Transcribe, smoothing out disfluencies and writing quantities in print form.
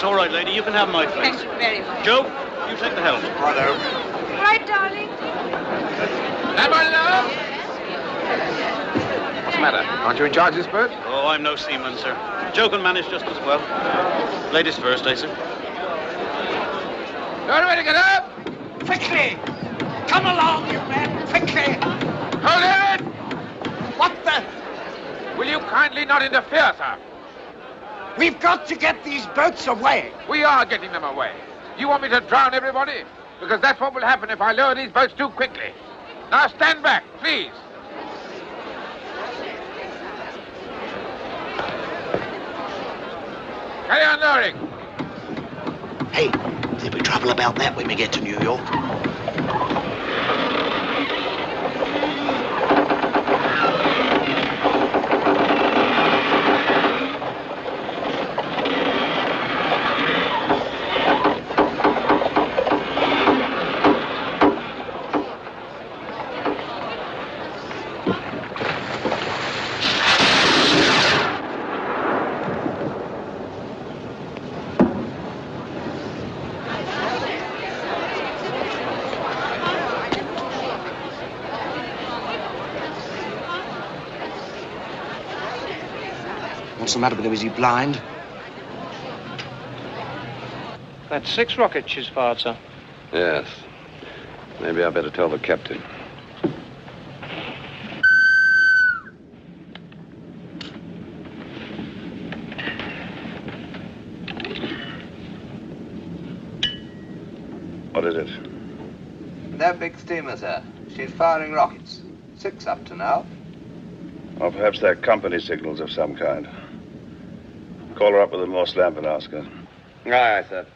all right, lady. You can have my place. Thank you very much. Joe, you take the helm. Righto. Right, darling. Am I love? What's the matter? Aren't you in charge of this boat? Oh, I'm no seaman, sir. Joe can manage just as well. Ladies first, eh, sir? You ready to get up? Quickly! Come along, you men! Quickly! Hold it! What the? Will you kindly not interfere, sir? We've got to get these boats away. We are getting them away. You want me to drown everybody? Because that's what will happen if I lower these boats too quickly. Now stand back, please. Carry on lowering. Hey, there'll be trouble about that when we get to New York. What's the matter with him? Is he blind? That's 6 rockets she's fired, sir. Yes. Maybe I better tell the captain. What is it? That big steamer, sir. She's firing rockets. 6 up to now. Or perhaps they're company signals of some kind. Call her up with the Morse lamp and ask her. Aye, sir.